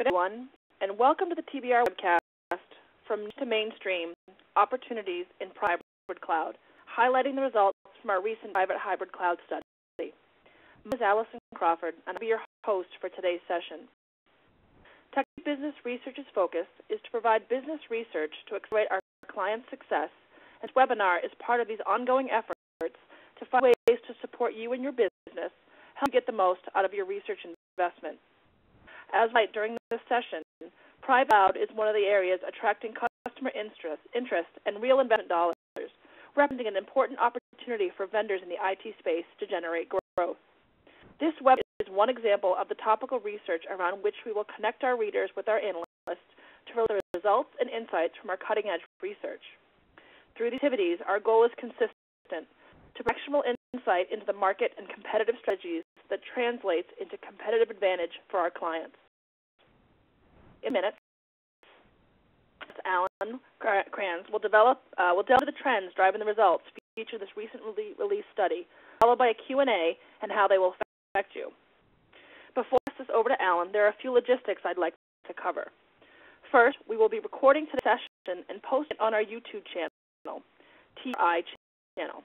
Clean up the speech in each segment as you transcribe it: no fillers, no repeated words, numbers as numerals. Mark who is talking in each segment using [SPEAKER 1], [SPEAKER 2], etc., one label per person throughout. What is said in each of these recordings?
[SPEAKER 1] Good everyone, and welcome to the TBR webcast from Niche to Mainstream, Opportunities in Private Hybrid Cloud, highlighting the results from our recent Private Hybrid Cloud study. My name is Allison Crawford, and I'll be your host for today's session. Tech Business Research's focus is to provide business research to accelerate our clients' success, and this webinar is part of these ongoing efforts to find ways to support you and your business, help you get the most out of your research investment. As right during this session, private cloud is one of the areas attracting customer interest and real investment dollars, representing an important opportunity for vendors in the IT space to generate growth. This web is one example of the topical research around which we will connect our readers with our analysts to reveal the results and insights from our cutting-edge research. Through these activities, our goal is consistent: to provide actionable insight into the market and competitive strategies that translates into competitive advantage for our clients. In minutes, Allan Krans will delve into the trends driving the results featured in this recently released study, followed by a Q&A and how they will affect you. Before I pass this over to Allan, there are a few logistics I'd like to cover. First, we will be recording today's session and posting it on our YouTube channel, TI channel.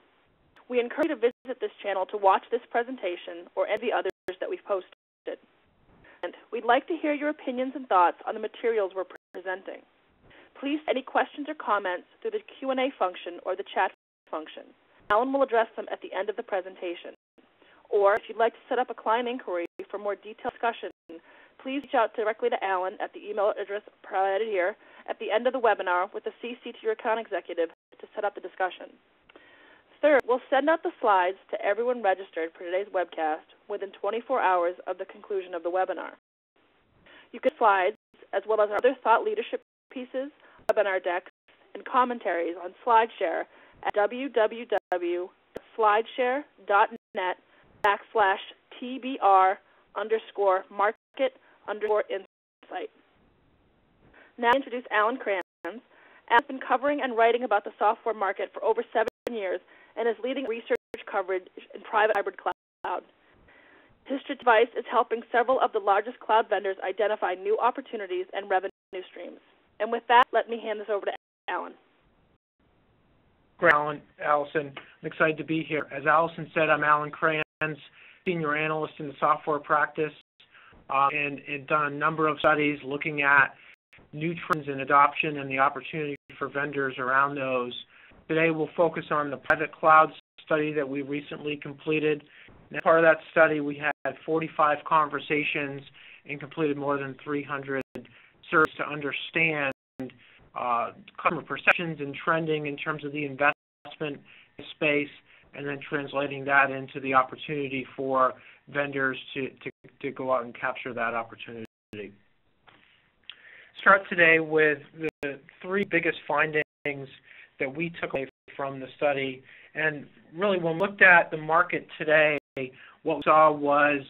[SPEAKER 1] We encourage you to visit this channel to watch this presentation or any others that we've posted. And we'd like to hear your opinions and thoughts on the materials we're presenting. Please send any questions or comments through the Q&A function or the chat function. Allan will address them at the end of the presentation. Or if you'd like to set up a client inquiry for more detailed discussion, please reach out directly to Allan at the email address provided here at the end of the webinar with a CC to your account executive to set up the discussion. Third, we'll send out the slides to everyone registered for today's webcast within 24 hours of the conclusion of the webinar. You can slides, as well as our other thought leadership pieces, webinar decks, and commentaries on SlideShare at www.slideshare.net/TBR_market_insight. Now I introduce Allan Krans. Allan has been covering and writing about the software market for over 7 years and is leading research coverage in private hybrid cloud. His advice is helping several of the largest cloud vendors identify new opportunities and revenue streams. And with that, let me hand this over to Allan.
[SPEAKER 2] Great, Allison. I'm excited to be here. As Allison said, I'm Allan Krans, Senior Analyst in the software practice, and done a number of studies looking at new trends in adoption and the opportunity for vendors around those. Today we'll focus on the private cloud study that we recently completed. And as part of that study, we had 45 conversations and completed more than 300 surveys to understand customer perceptions and trending in terms of the investment space, and then translating that into the opportunity for vendors to go out and capture that opportunity. Start today with the 3 biggest findings that we took away from the study. And really, when we looked at the market today, what we saw was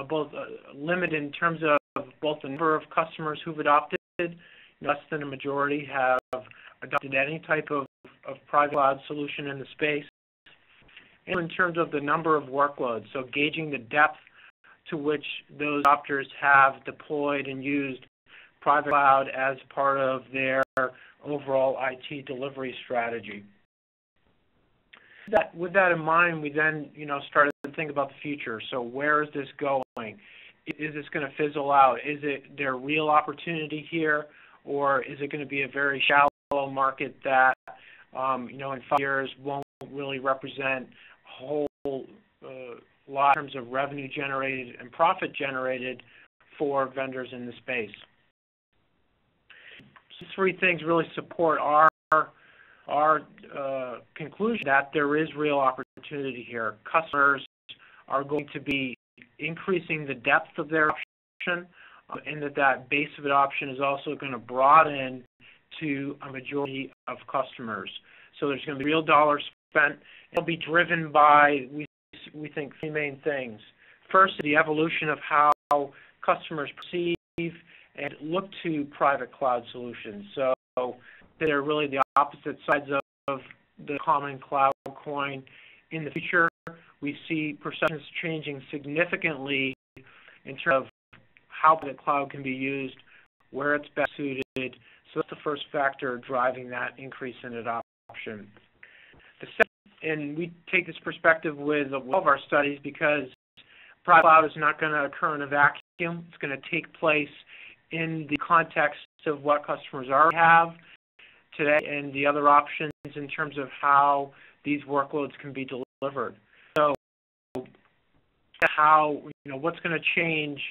[SPEAKER 2] both limited in terms of both the number of customers who've adopted. Less than a majority have adopted any type of private cloud solution in the space. And in terms of the number of workloads, so gauging the depth to which those adopters have deployed and used private cloud as part of their overall IT delivery strategy. With that in mind, we then started to think about the future. So where is this going? Is this going to fizzle out? Is there real opportunity here, or is it going to be a very shallow market that in 5 years won't really represent a whole lot in terms of revenue generated and profit generated for vendors in the space? These 3 things really support our conclusion that there is real opportunity here. Customers are going to be increasing the depth of their adoption, and that base of adoption is also going to broaden to a majority of customers. So there's going to be real dollars spent. It'll be driven by, we think, 3 main things. First, the evolution of how customers perceive and look to private cloud solutions. So they're really the opposite sides of the common cloud coin. In the future, we see perceptions changing significantly in terms of how the cloud can be used, where it's best suited. So that's the first factor driving that increase in adoption. The second, and we take this perspective with all of our studies because private cloud is not going to occur in a vacuum. It's going to take place in the context of what customers already have today and the other options in terms of how these workloads can be delivered. So how, what's going to change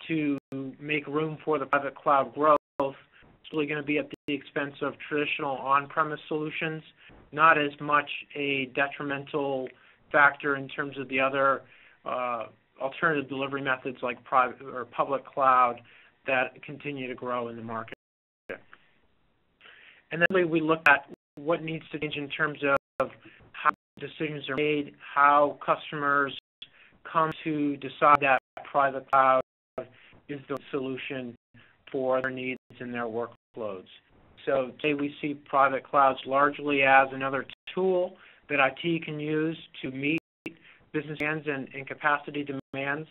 [SPEAKER 2] to make room for the private cloud growth? It's really going to be at the expense of traditional on-premise solutions, not as much a detrimental factor in terms of the other alternative delivery methods like private or public cloud that continue to grow in the market. And then we look at what needs to change in terms of how decisions are made, how customers come to decide that private cloud is the solution for their needs and their workloads. So today we see private clouds largely as another tool that IT can use to meet business demands and capacity demands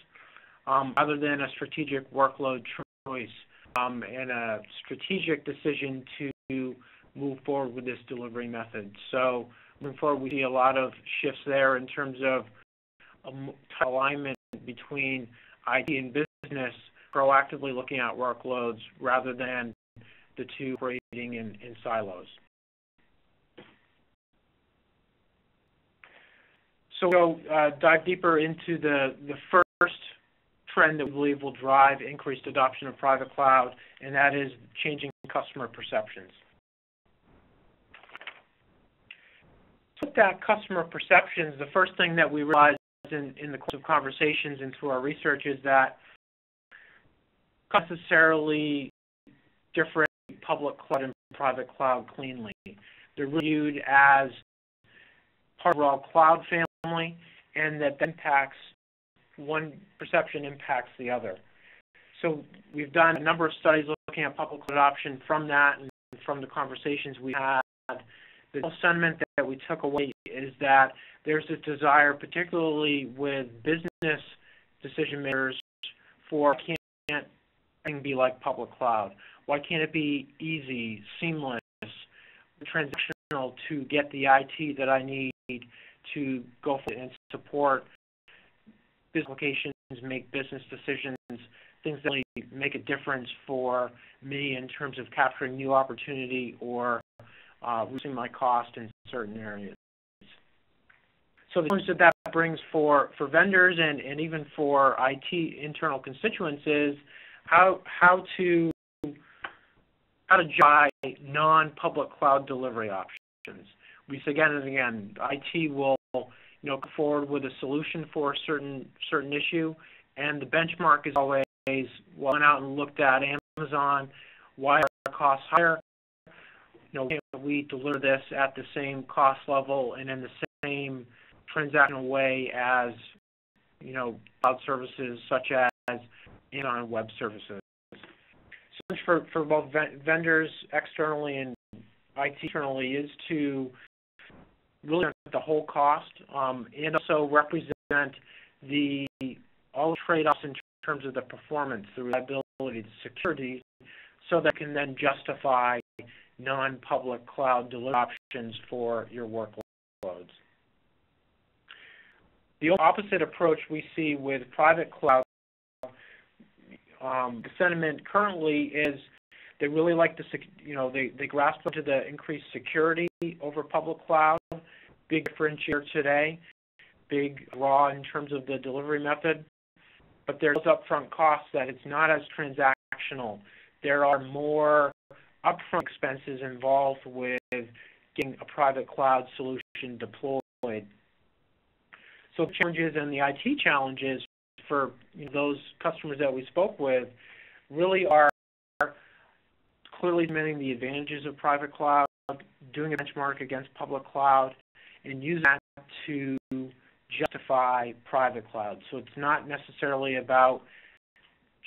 [SPEAKER 2] rather than a strategic workload choice and a strategic decision to move forward with this delivery method. So moving forward, we see a lot of shifts there in terms of alignment between IT and business, proactively looking at workloads rather than the two operating in silos. So we'll dive deeper into the first trend that we believe will drive increased adoption of private cloud, and that is changing customer perceptions. So with that customer perceptions, the first thing that we realized in the course of conversations and through our research is that necessarily different public cloud and private cloud cleanly. They're viewed as part of the overall cloud family, and that impacts one perception impacts the other. So we've done a number of studies looking at public cloud adoption from that and from the conversations we had. The sentiment that we took away is that there's a desire, particularly with business decision makers, for why can't everything be like public cloud? Why can't it be easy, seamless, transactional to get the IT that I need to go for it and support business applications, make business decisions, things that really make a difference for me in terms of capturing new opportunity or reducing my cost in certain areas. So the challenge that brings for vendors and even for IT internal constituents is how to justify non-public cloud delivery options. We say again and again, IT will come forward with a solution for a certain issue, and the benchmark is always, well, went out and looked at Amazon, why are our costs higher? Can we deliver this at the same cost level and in the same transactional way as cloud services such as Amazon Web Services? So for both vendors externally and IT internally is to really look at the whole cost and also represent all the trade-offs in terms of the performance, the reliability, the security, so that can then justify non-public cloud delivery options for your workloads. The opposite approach we see with private cloud, the sentiment currently is they really like they grasp onto the increased security over public cloud, big differentiator today, big draw in terms of the delivery method, but there's upfront costs that it's not as transactional. There are more upfront expenses involved with getting a private cloud solution deployed. So the challenges and the IT challenges for those customers that we spoke with really are clearly admitting the advantages of private cloud, doing a benchmark against public cloud, and using that to justify private cloud. So it's not necessarily about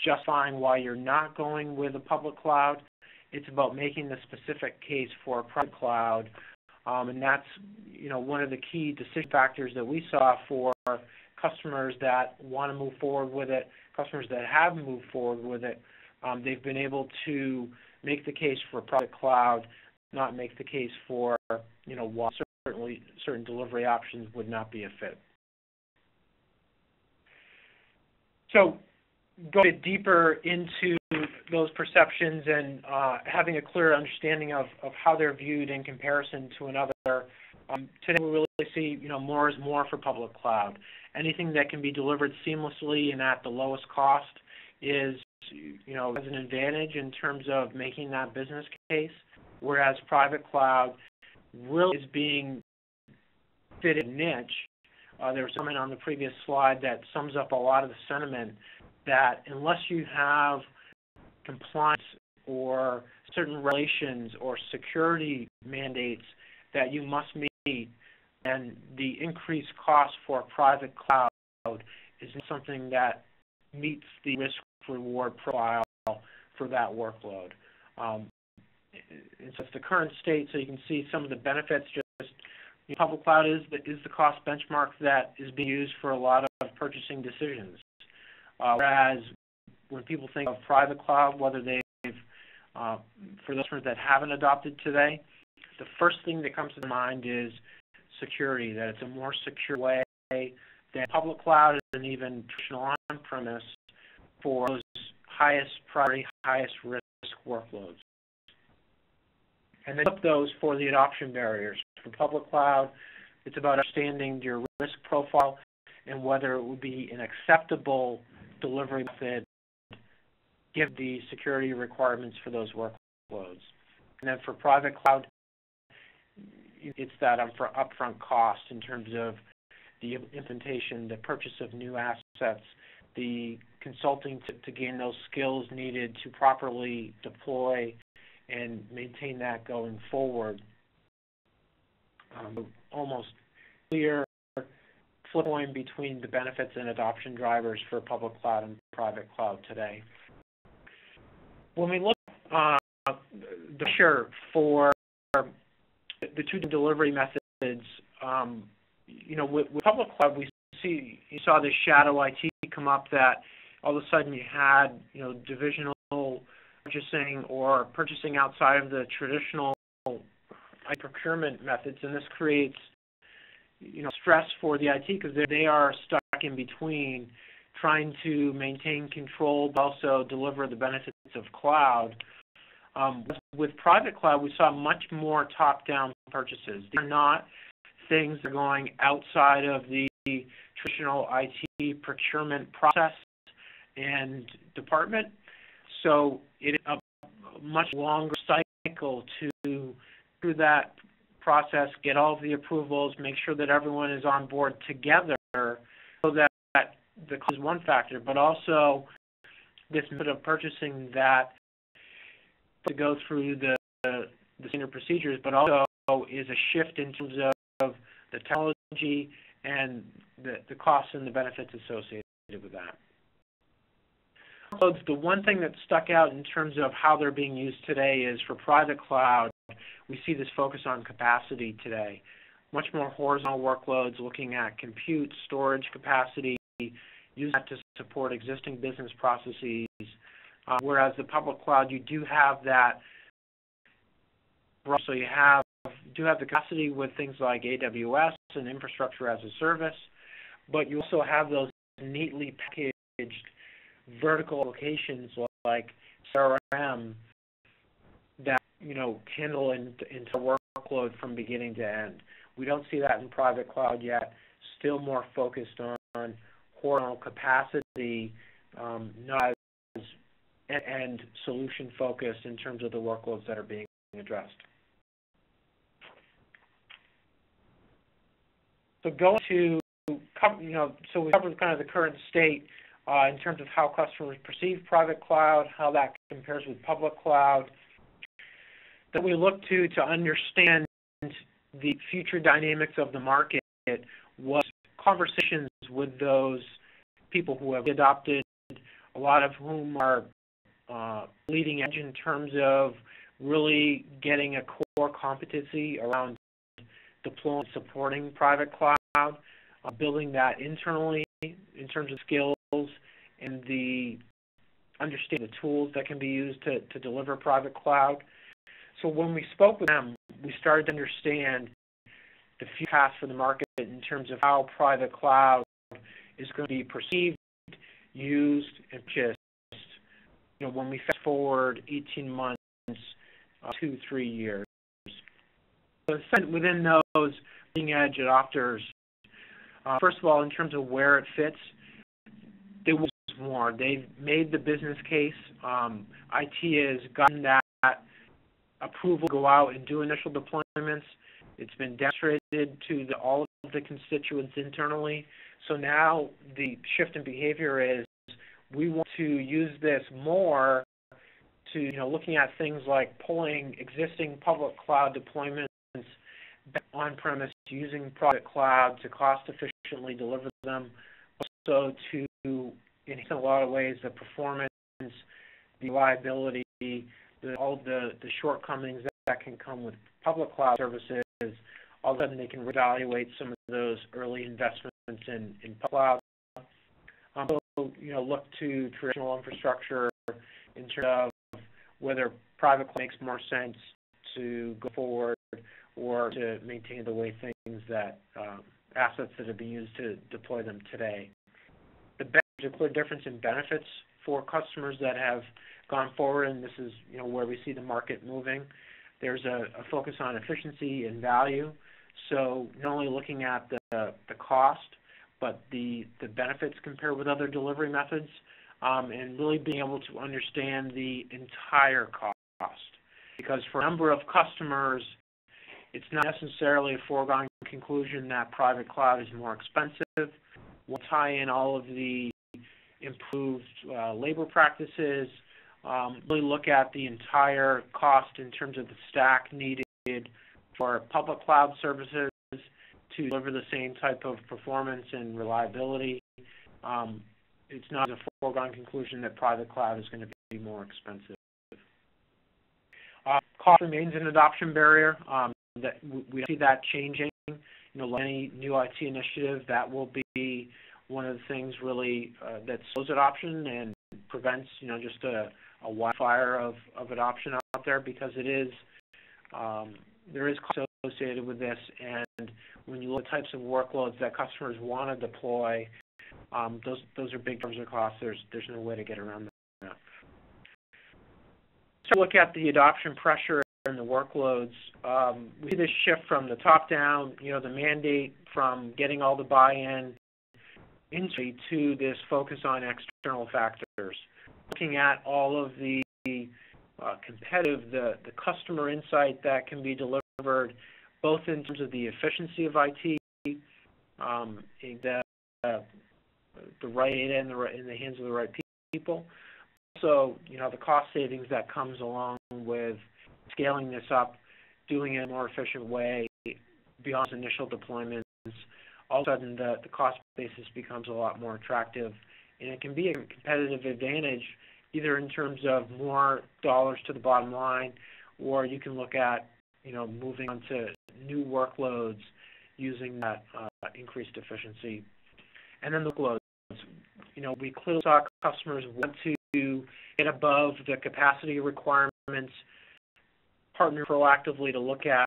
[SPEAKER 2] justifying why you're not going with a public cloud. It's about making the specific case for a private cloud, and that's one of the key decision factors that we saw for customers that want to move forward with it, customers that have moved forward with it, they've been able to make the case for private cloud, not make the case for, while certainly certain delivery options would not be a fit. So go a bit deeper into those perceptions and having a clear understanding of how they're viewed in comparison to another. Today we really see, more is more for public cloud. Anything that can be delivered seamlessly and at the lowest cost is, has an advantage in terms of making that business case, whereas private cloud really is being fitted niche. There was something on the previous slide that sums up a lot of the sentiment that unless you have compliance or certain regulations or security mandates that you must meet, and the increased cost for private cloud is something that meets the risk-reward profile for that workload. It's the current state, so you can see some of the benefits. Just public cloud is the cost benchmark that is being used for a lot of purchasing decisions. Whereas when people think of private cloud, whether they've, for those that haven't adopted today, the first thing that comes to mind is security, that it's a more secure way than public cloud and even traditional on-premise for those highest priority, highest risk workloads. And then flip those for the adoption barriers. For public cloud, it's about understanding your risk profile and whether it would be an acceptable delivery method given the security requirements for those workloads. And then for private cloud, it's that upfront cost in terms of the implementation, the purchase of new assets, the consulting to gain those skills needed to properly deploy and maintain that going forward. Almost clear flip point between the benefits and adoption drivers for public cloud and private cloud today. When we look at the picture for the two delivery methods, with public cloud, you saw this shadow IT come up that all of a sudden you had, divisional purchasing or purchasing outside of the traditional procurement methods, and this creates, stress for the IT because they are stuck in between trying to maintain control but also deliver the benefits of cloud. With private cloud, we saw much more top-down purchases. They're not things that are going outside of the traditional IT procurement process and department. So it is a much longer cycle to through that process, get all of the approvals, make sure that everyone is on board together so that the cost is one factor, but also this method of purchasing that to go through the standard procedures, but also is a shift in terms of the technology and the costs and the benefits associated with that. So the one thing that stuck out in terms of how they're being used today is for private cloud, we see this focus on capacity today. Much more horizontal workloads looking at compute, storage capacity, use that to support existing business processes. Whereas the public cloud, you do have that. So you do have the capacity with things like AWS and infrastructure as a service, but you also have those neatly packaged vertical applications like CRM that handle into workload from beginning to end. We don't see that in private cloud yet. Still more focused on horizontal capacity, not as end solution focused in terms of the workloads that are being addressed. So going to, so we covered kind of the current state in terms of how customers perceive private cloud, how that compares with public cloud. That we look to understand the future dynamics of the market was conversations with those people who have adopted, a lot of whom are leading edge in terms of really getting a core competency around deploying and supporting private cloud, building that internally in terms of skills and the understanding the tools that can be used to deliver private cloud. So when we spoke with them, we started to understand the future path for the market in terms of how private cloud is going to be perceived, used, and purchased. When we fast forward 18 months, 2-3 years. So within those leading edge adopters, first of all, in terms of where it fits, there was more. They've made the business case. IT has gotten that approval to go out and do initial deployments. It's been demonstrated to all of the constituents internally. So now the shift in behavior is we want to use this more to, looking at things like pulling existing public cloud deployments on-premise, using private cloud to cost-efficiently deliver them, also to enhance in a lot of ways the performance, the reliability, all of the shortcomings that can come with public cloud services. All of a sudden they can reevaluate some of those early investments in public cloud. Look to traditional infrastructure in terms of whether private cloud makes more sense to go forward or to maintain the way things that assets that are being used to deploy them today. There's a clear difference in benefits for customers that have gone forward, and this is where we see the market moving. There's a focus on efficiency and value. So not only looking at the cost, but the benefits compared with other delivery methods, and really being able to understand the entire cost. Because for a number of customers, it's not necessarily a foregone conclusion that private cloud is more expensive. We'll tie in all of the improved labor practices, really look at the entire cost in terms of the stack needed for public cloud services to deliver the same type of performance and reliability. It's not a foregone conclusion that private cloud is going to be more expensive. Cost remains an adoption barrier. That we see that changing. Like any new IT initiative, that will be one of the things really that slows adoption and prevents just a wildfire of adoption out there, because it is there is cost associated with this, and when you look at types of workloads that customers want to deploy, those are big terms of cost. There's no way to get around that. So look at the adoption pressure and the workloads. We see this shift from the top down, the mandate from getting all the buy-in to this focus on external factors. Looking at all of the competitive, the customer insight that can be delivered, both in terms of the efficiency of IT, the right data in the hands of the right people. Also, the cost savings that comes along with scaling this up, doing it in a more efficient way beyond initial deployments. All of a sudden, the cost basis becomes a lot more attractive, and it can be a competitive advantage either in terms of more dollars to the bottom line, or you can look at moving on to new workloads using that increased efficiency. And then the workloads. We clearly saw customers want to get above the capacity requirements, partner proactively to look at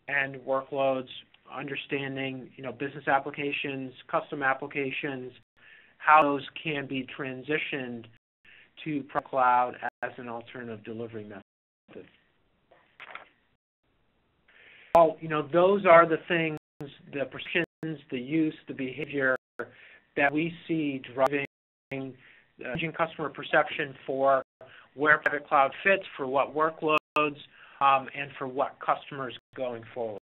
[SPEAKER 2] and workloads, understanding business applications, custom applications, how those can be transitioned to cloud as an alternative delivery method. Well, those are the things, the perceptions, the use, the behavior that we see driving changing customer perception for where private cloud fits, for what workloads, and for what customers going forward.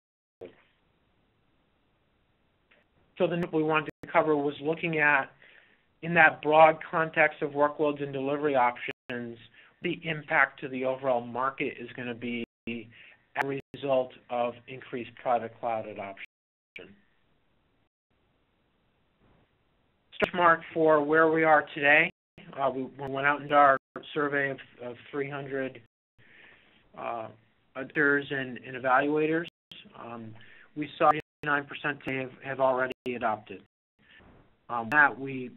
[SPEAKER 2] So the next we wanted to cover was looking at, in that broad context of workloads and delivery options, the impact to the overall market is going to be as a result of increased private cloud adoption. Benchmark for where we are today. We went out and did our survey of 300 auditors and evaluators. We saw 99% have already adopted. That we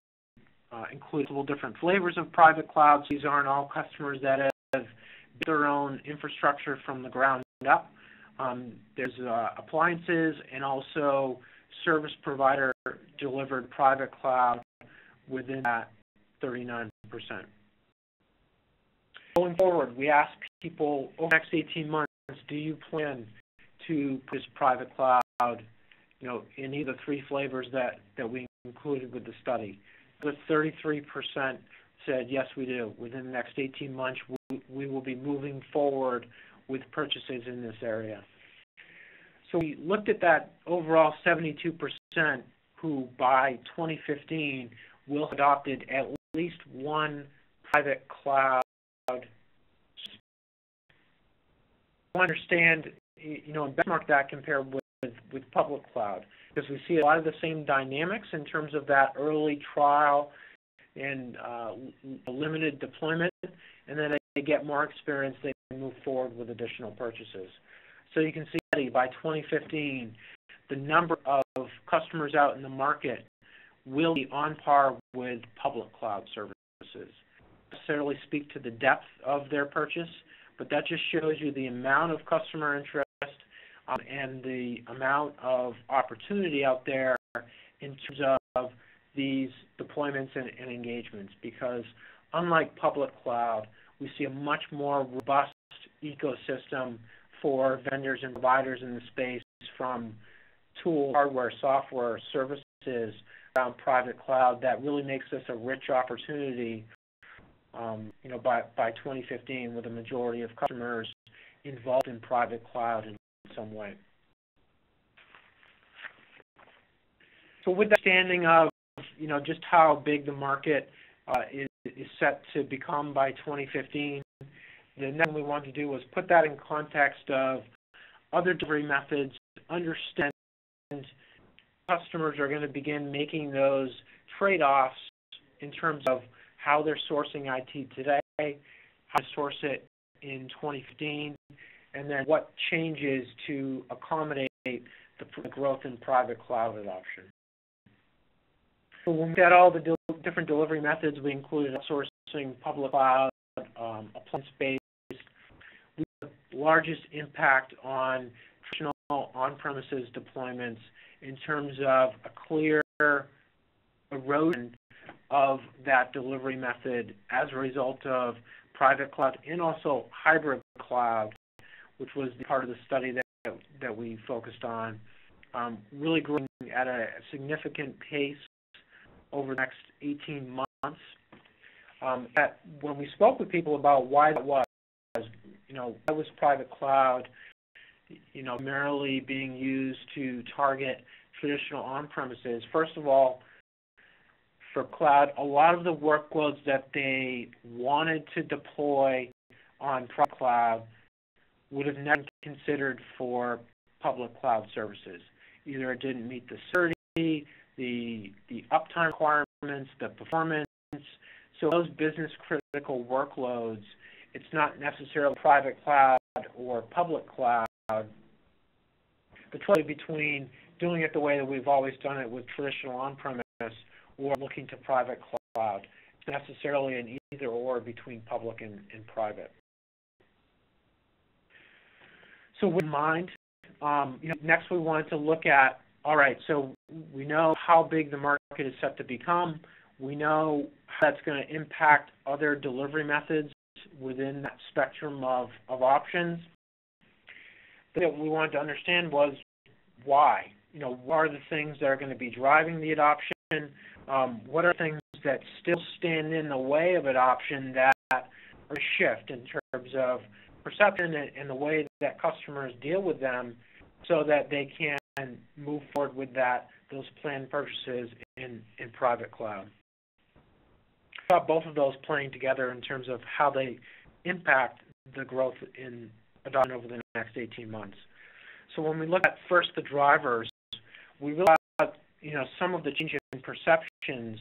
[SPEAKER 2] include multiple different flavors of private clouds. These aren't all customers that have built their own infrastructure from the ground up. There's appliances and also service provider delivered private cloud within that 39%. Going forward, we ask people over the next 18 months, do you plan to purchase private cloud, in either three flavors that we included with the study? The 33% said, yes, we do. Within the next 18 months, we will be moving forward with purchases in this area. So we looked at that overall 72% who by 2015 will have adopted at least one private cloud. Understand, and benchmark that compared with public cloud, because we see a lot of the same dynamics in terms of that early trial and limited deployment, and then they get more experience, they move forward with additional purchases. So you can see by 2015, the number of customers out in the market will be on par with public cloud services. Not necessarily speak to the depth of their purchase, but that just shows you the amount of customer interest and the amount of opportunity out there in terms of these deployments and engagements, because unlike public cloud, we see a much more robust ecosystem for vendors and providers in the space, from tools, hardware, software, services around private cloud, that really makes this a rich opportunity by 2015, with a majority of customers involved in private cloud in some way. So with the understanding of just how big the market is set to become by 2015, the next thing we wanted to do was put that in context of other delivery methods, understand customers are going to begin making those trade-offs in terms of how they're sourcing IT today, how to source it in 2015, and then what changes to accommodate the growth in private cloud adoption. So when we looked at all the different delivery methods, we included outsourcing, public cloud, appliance-based. We had the largest impact on traditional on-premises deployments in terms of a clear erosion of that delivery method as a result of private cloud and also hybrid cloud, which was the part of the study that we focused on, really growing at a significant pace over the next 18 months. When we spoke with people about why that was, why was private cloud, primarily being used to target traditional on-premises? First of all, for cloud, a lot of the workloads that they wanted to deploy on private cloud would have never been considered for public cloud services. Either it didn't meet the security, the uptime requirements, the performance. So those business critical workloads, it's not necessarily private cloud or public cloud. The choice between doing it the way that we've always done it with traditional on-premise or looking to private cloud. It's necessarily an either or between public and private. So with mind, next we wanted to look at, all right, so we know how big the market is set to become. We know how that's going to impact other delivery methods within that spectrum of options. But what we wanted to understand was why. What are the things that are going to be driving the adoption? What are things that still stand in the way of adoption that are a shift in terms of perception and the way that customers deal with them, so that they can move forward with those planned purchases in private cloud. I thought both of those playing together in terms of how they impact the growth in adoption over the next 18 months. So when we look at first the drivers, we realized some of the change in perceptions,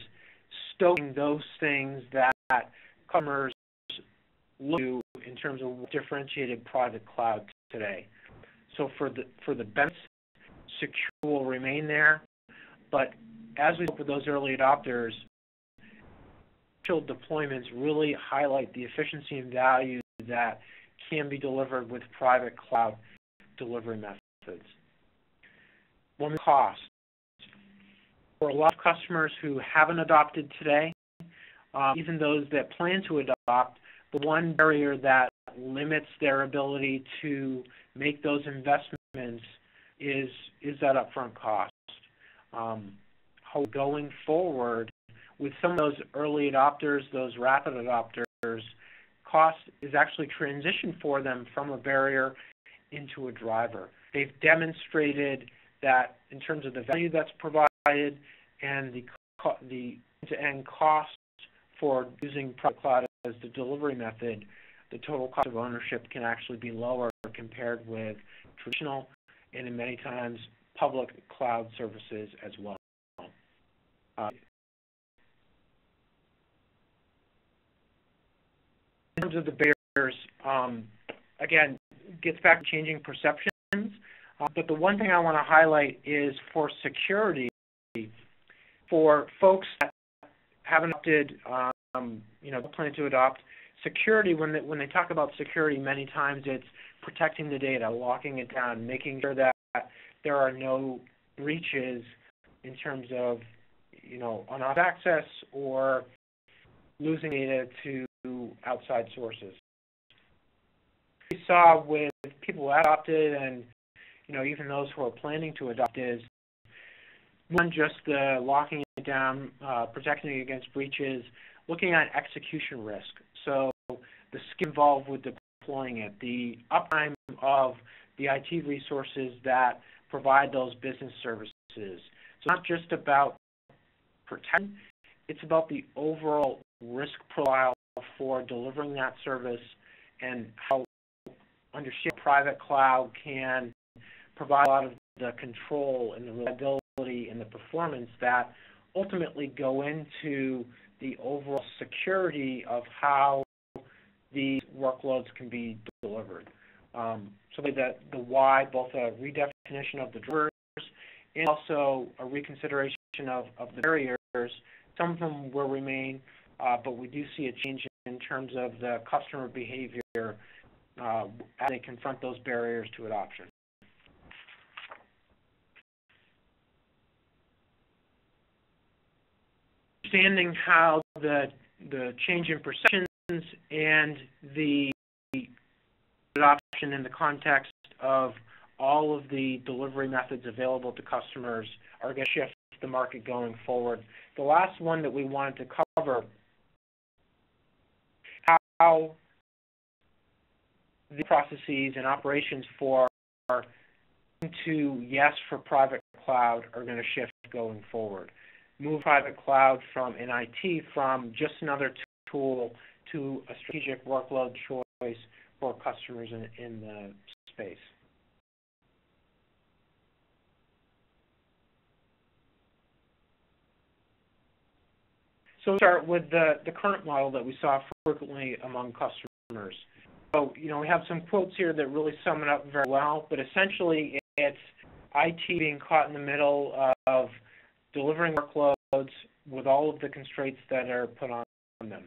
[SPEAKER 2] stoking those things that customers look to in terms of differentiated private cloud today. So for the benefits, security will remain there, but as we look for those early adopters, deployments really highlight the efficiency and value that can be delivered with private cloud delivery methods. One, cost. For a lot of customers who haven't adopted today, even those that plan to adopt, the one barrier that limits their ability to make those investments is that upfront cost. Going forward, with some of those early adopters, those rapid adopters, cost is actually transitioned for them from a barrier into a driver. They've demonstrated that in terms of the value that's provided and the end-to-end cost for using private cloud as the delivery method, the total cost of ownership can actually be lower compared with traditional and in many times public cloud services as well. In terms of the barriers, again, gets back to changing perceptions. But the one thing I want to highlight is for security, for folks that haven't adopted, plan to adopt security. When they talk about security, many times it's protecting the data, locking it down, making sure that there are no breaches in terms of, unauthorized access or losing data to outside sources. We saw with people who adopted and even those who are planning to adopt is one, just the locking it down, protecting it against breaches, looking at execution risk. So the skill involved with deploying it, the uptime of the IT resources that provide those business services. So it's not just about protection, it's about the overall risk profile for delivering that service and how understand private cloud can provide a lot of the control and the reliability and the performance that ultimately go into the overall security of how these workloads can be delivered. So that the why, both a redefinition of the drivers and also a reconsideration of the barriers. Some of them will remain, but we do see a change in terms of the customer behavior as they confront those barriers to adoption. Understanding how the change in perceptions and the adoption in the context of all of the delivery methods available to customers are going to shift the market going forward. The last one that we wanted to cover, how the processes and operations for into yes for private cloud are going to shift going forward. Move private cloud from an IT from just another tool to a strategic workload choice for customers in the space. So we'll start with the current model that we saw frequently among customers. So, we have some quotes here that really sum it up very well, but essentially it's IT being caught in the middle of delivering workloads with all of the constraints that are put on them.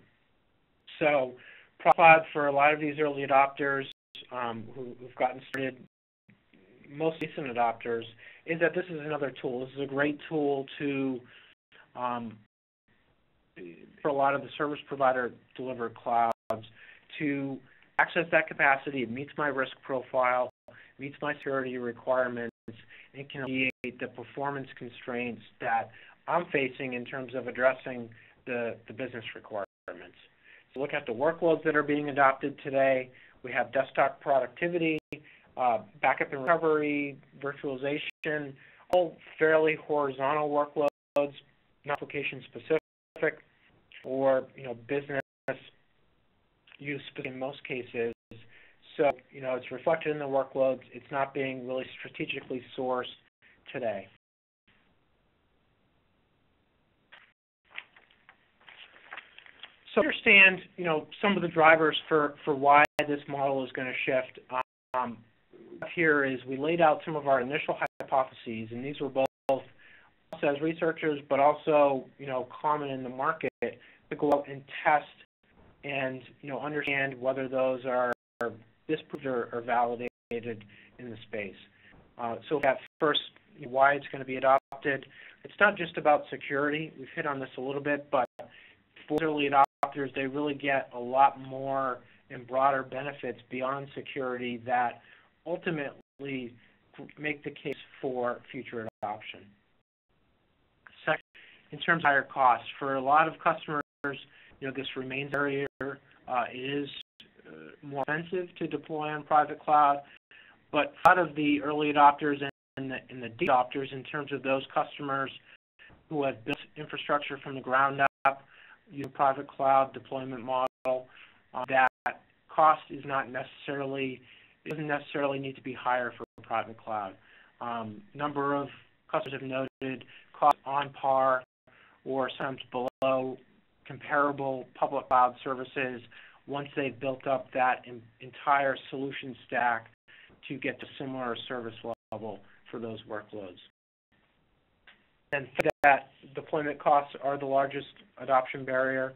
[SPEAKER 2] So cloud for a lot of these early adopters who've gotten started, most recent adopters, is that this is another tool. This is a great tool to for a lot of the service provider delivered clouds to access that capacity. It meets my risk profile, meets my security requirements, and can alleviate the performance constraints that I'm facing in terms of addressing the business requirements. So look at the workloads that are being adopted today. We have desktop productivity, backup and recovery, virtualization, all fairly horizontal workloads, not application specific, or business use in most cases. So it's reflected in the workloads. It's not being really strategically sourced today. So understand some of the drivers for why this model is going to shift. Here is we laid out some of our initial hypotheses, and these were both as researchers, but also, common in the market to go out and test and, understand whether those are disproved or validated in the space. So at first, why it's going to be adopted. It's not just about security. We've hit on this a little bit, but for early adopters, they really get a lot more and broader benefits beyond security that ultimately make the case for future adoption. Second, in terms of higher costs, for a lot of customers, this remains an area. It is more expensive to deploy on private cloud, but a lot of the early adopters and the deep adopters, in terms of those customers who have built infrastructure from the ground up, using private cloud deployment model, that cost is not necessarily, it doesn't necessarily need to be higher for private cloud. Number of customers have noted cost on par or sometimes below comparable public cloud services once they've built up that entire solution stack to get to similar service level for those workloads. And for that, deployment costs are the largest adoption barrier.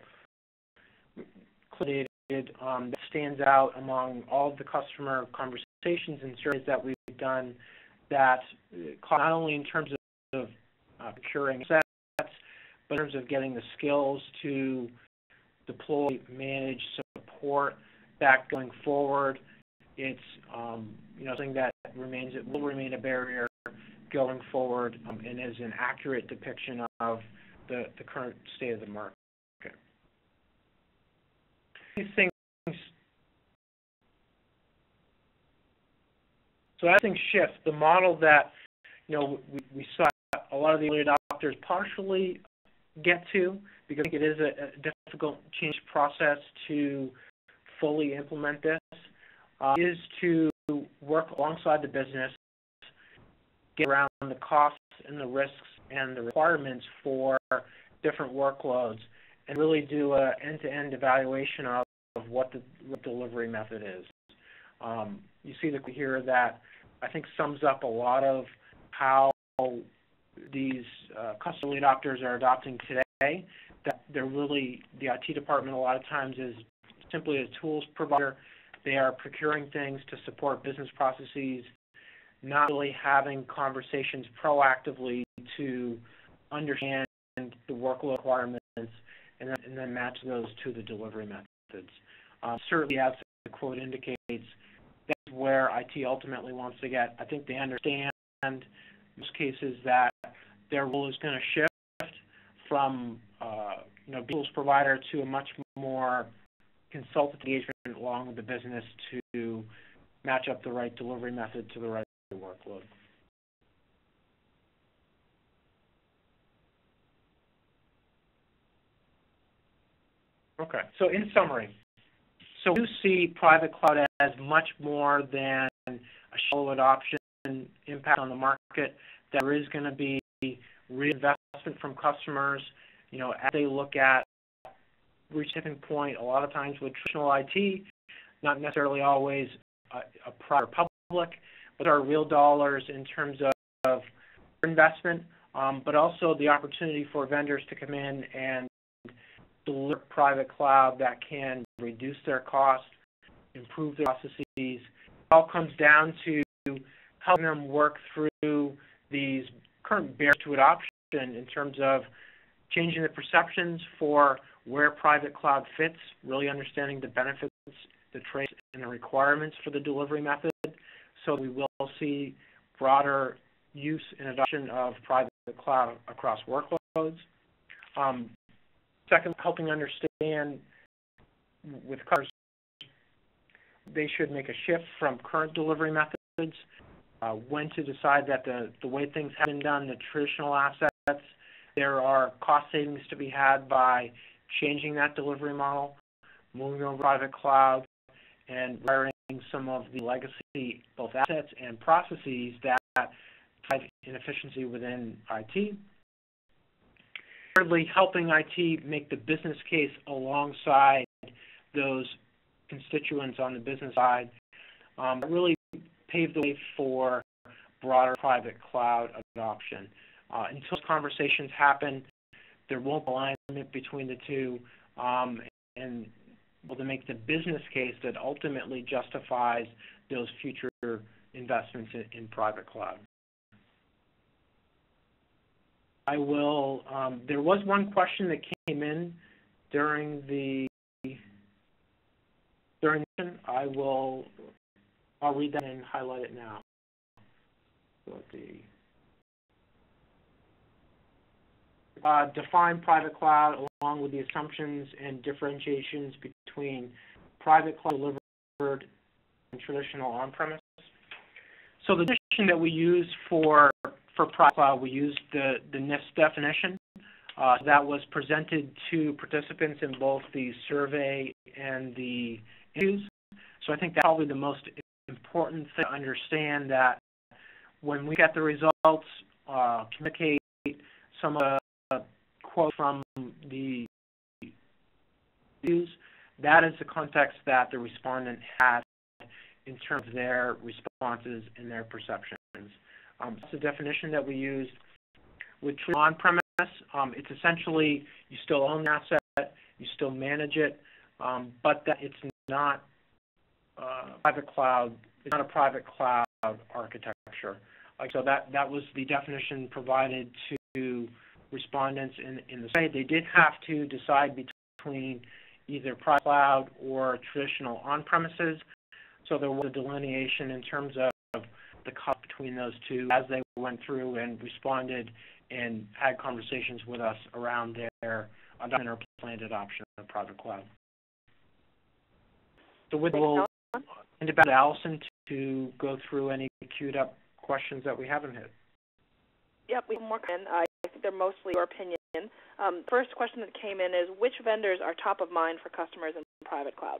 [SPEAKER 2] That stands out among all of the customer conversations and surveys that we've done, that not only in terms of procuring sets, but in terms of getting the skills to deploy, manage, support that going forward. It's something that will remain a barrier going forward, and is an accurate depiction of the current state of the market. These things. So as things shift, the model that we saw a lot of the early adopters partially get to, because I think it is a difficult change process to fully implement this, is to work alongside the business, get around the costs and the risks and the requirements for different workloads, and really do an end-to-end evaluation of what the delivery method is. You see here that I think sums up a lot of how these customer adopters are adopting today, that they're really, the IT department a lot of times is simply a tools provider. They are procuring things to support business processes, not really having conversations proactively to understand the workload requirements and then match those to the delivery methods. Certainly, as the quote indicates, that's where IT ultimately wants to get. I think they understand in most cases that their role is going to shift from tools provider to a much more consultative engagement along with the business to match up the right delivery method to the right workload. Okay, so in summary, so we see private cloud as much more than a shallow adoption impact on the market. There is going to be reinvestment from customers, as they look at reach tipping point, a lot of times with traditional IT, not necessarily always a private or public, but there are real dollars in terms of investment, but also the opportunity for vendors to come in and deliver private cloud that can reduce their costs, improve their processes. It all comes down to helping them work through these current barriers to adoption in terms of changing the perceptions for where private cloud fits, really understanding the benefits, the traits, and the requirements for the delivery method, so we will see broader use and adoption of private cloud across workloads. Second, helping understand with customers, they should make a shift from current delivery methods, when to decide that the way things have been done, the traditional assets, there are cost savings to be had by changing that delivery model, moving over to private cloud, and wiring some of the legacy, both assets and processes that drive inefficiency within IT. Thirdly, helping IT make the business case alongside those constituents on the business side, really pave the way for broader private cloud adoption. Until those conversations happen, there won't be alignment between the two, and to make the business case that ultimately justifies those future investments in private cloud. I will. There was one question that came in during the I'll read that and highlight it now. So define private cloud along with the assumptions and differentiations between private cloud delivered and traditional on-premise. So the definition that we use for private cloud, we used the NIST definition. That was presented to participants in both the survey and the interviews. So I think that's probably the most important thing to understand, that when we get the results, communicate some of the quotes from the interviews, that is the context that the respondent had in terms of their responses and their perceptions. That's the definition that we used. With on-premise, it's essentially you still own the asset, you still manage it, but that it's not private cloud. It's not a private cloud architecture. So that was the definition provided to respondents in the site. They did have to decide between either private cloud or traditional on-premises. So there was a delineation in terms of the cut between those two as they went through and responded and had conversations with us around their adoption or planned adoption of private cloud. So we'll hand it back to Allison to go through any queued up questions that we haven't hit.
[SPEAKER 1] Yep, we have more. I think they're mostly your opinion. First question that came in is, which vendors are top of mind for customers in private cloud?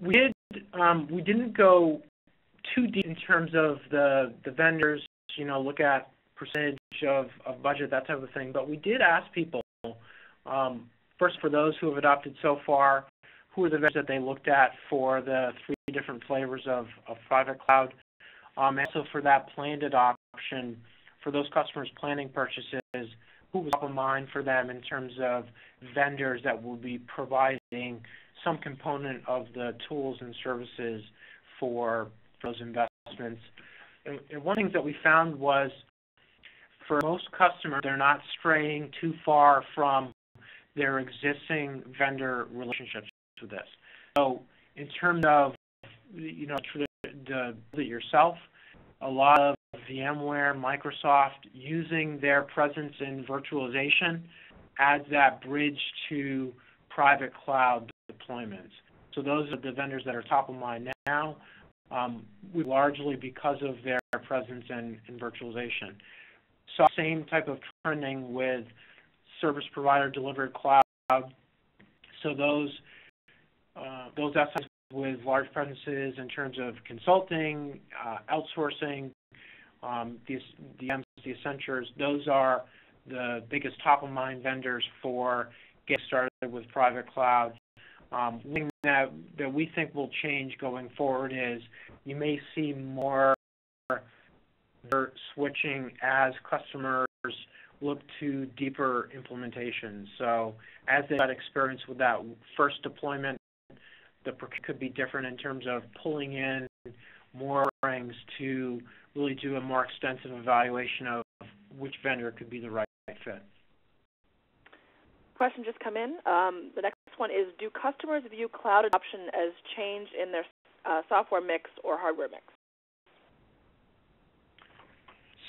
[SPEAKER 2] We didn't go too deep in terms of the vendors, look at percentage of budget, that type of thing. But we did ask people, first for those who have adopted so far, who are the vendors that they looked at for the 3 different flavors of private cloud. Also for that planned adoption, for those customers planning purchases, who was top of mind for them in terms of vendors that will be providing some component of the tools and services for those investments. And one of the things that we found was, for most customers, they're not straying too far from their existing vendor relationships with this. So in terms of, build it yourself, a lot of VMware, Microsoft, using their presence in virtualization adds that bridge to private cloud deployments. So those are the vendors that are top of mind now, largely because of their presence in virtualization. So same type of trending with service provider delivered cloud. So those assets with large presences in terms of consulting, outsourcing, the Accentures, those are the biggest top of mind vendors for getting started with private cloud. One thing that we think will change going forward is you may see more switching as customers look to deeper implementations. So as they got experience with that first deployment, the procurement could be different in terms of pulling in more rings to really do a more extensive evaluation of which vendor could be the right fit.
[SPEAKER 1] Question just come in. The next one is, do customers view cloud adoption as change in their software mix or hardware mix?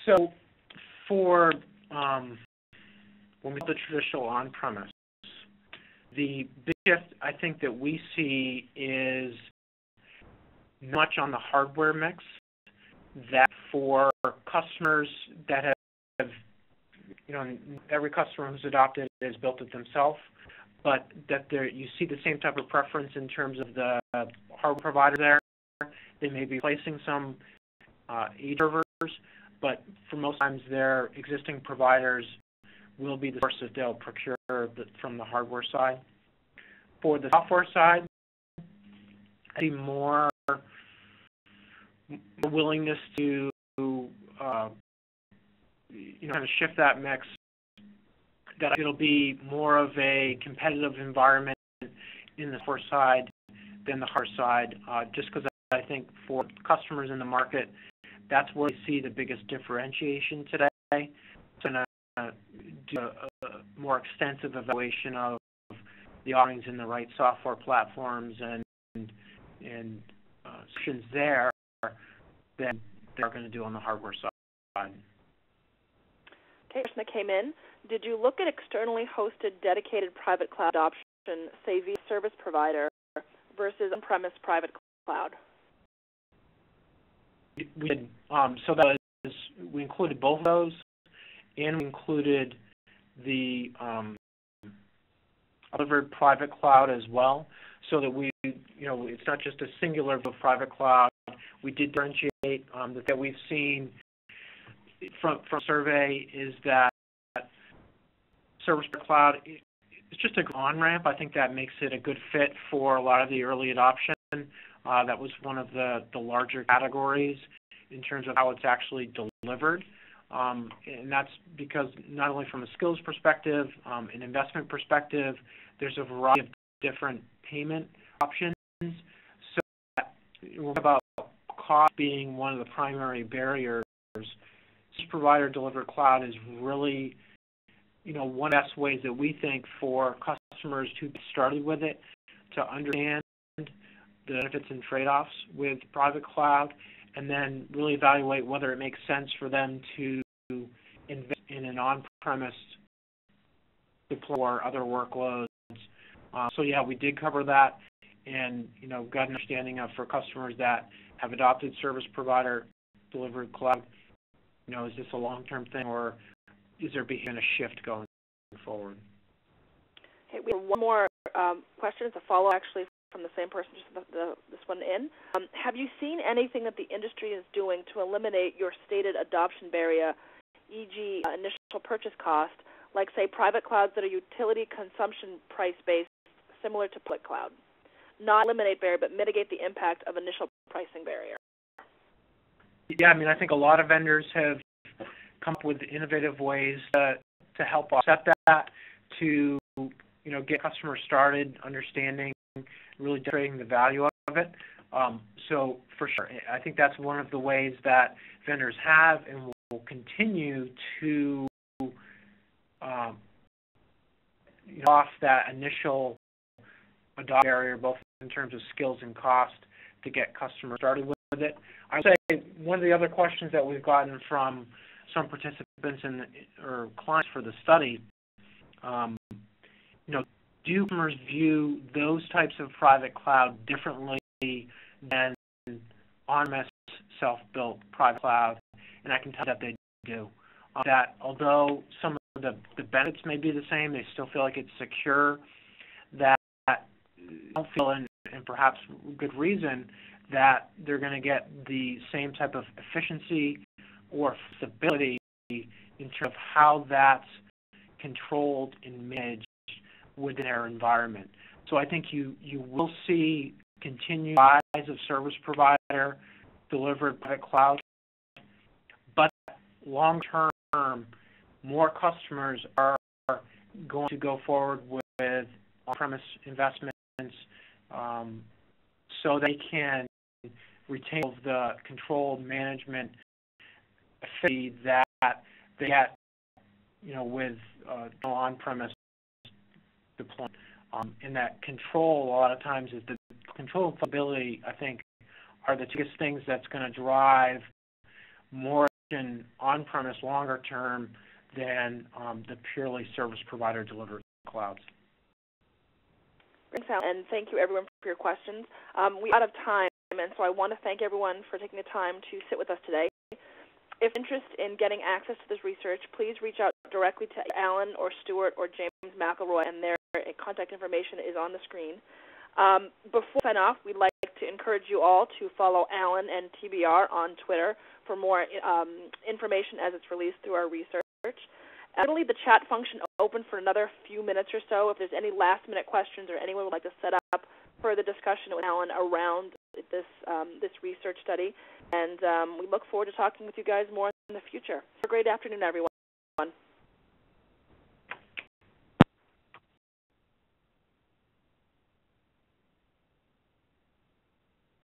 [SPEAKER 2] So for when we do the traditional on-premise, the big shift I think that we see is not much on the hardware mix, that for customers that have, every customer who's adopted has built it themselves, but that you see the same type of preference in terms of the hardware provider there. They may be replacing some servers, but for most times their existing providers will be the source that they'll procure from the hardware side. For the software side, I see more willingness to kind of shift that mix, that it'll be more of a competitive environment in the software side than the hardware side, just because I think for customers in the market, that's where we see the biggest differentiation today. So I'm going to do a more extensive evaluation of the offerings in the right software platforms and solutions there than they're going to do on the hardware side.
[SPEAKER 1] Okay, question that came in. Did you look at externally hosted dedicated private cloud adoption, say via service provider, versus on-premise private cloud?
[SPEAKER 2] We did. So that was, we included both of those, and we included the delivered private cloud as well, so that we, it's not just a singular private cloud. We did differentiate that we've seen from survey is that service cloud is just an on-ramp. I think that makes it a good fit for a lot of the early adoption. That was one of the larger categories in terms of how it's actually delivered. And that's because not only from a skills perspective, an investment perspective, there's a variety of different payment options. So that we're about cost being one of the primary barriers. This provider delivered cloud is really, one of the best ways that we think for customers to get started with it, to understand the benefits and trade-offs with private cloud, and then really evaluate whether it makes sense for them to invest in an on-premise deploy or other workloads. So yeah, we did cover that, and got an understanding of for customers that have adopted service provider delivered cloud. Is this a long-term thing, or is there being a shift going forward?
[SPEAKER 1] Okay, we have one more question. It's a follow actually from the same person, just this one in. Have you seen anything that the industry is doing to eliminate your stated adoption barrier, e.g. Initial purchase cost, like say private clouds that are utility consumption price-based, similar to public cloud? Not eliminate barrier, but mitigate the impact of initial pricing barrier.
[SPEAKER 2] Yeah, I think a lot of vendors have come up with innovative ways to help offset that, to get customers started, understanding, really demonstrating the value of it. So for sure, I think that's one of the ways that vendors have and will continue to off that initial adoption barrier, both in terms of skills and cost, to get customers started with it. I would say one of the other questions that we've gotten from some participants or clients for the study, do customers view those types of private cloud differently than on-premise self-built private cloud? And I can tell that they do. That although some of the benefits may be the same, they still feel like it's secure, that they don't feel, and perhaps good reason, that they're going to get the same type of efficiency or stability in terms of how that's controlled and managed within their environment. So I think you will see continued rise of service provider delivered private cloud, but long term, more customers are going to go forward with on-premise investments, so they can retain the control management efficiency that they get, with on-premise deployment. And that control, a lot of times, is the control and flexibility, I think, are the biggest things that's going to drive more on-premise longer term than the purely service provider delivered clouds.
[SPEAKER 1] Thanks, Alan, and thank you everyone for your questions. We're out of time, and so I want to thank everyone for taking the time to sit with us today. If you're interested in getting access to this research, please reach out directly to Alan or Stuart or James McElroy, and their contact information is on the screen. Before we sign off, we'd like to encourage you all to follow Alan and TBR on Twitter for more information as it's released through our research. I'll leave the chat function open for another few minutes or so. If there's any last-minute questions or anyone would like to set up further discussion with Alan around this research study, and we look forward to talking with you guys more in the future. Have a great afternoon, everyone.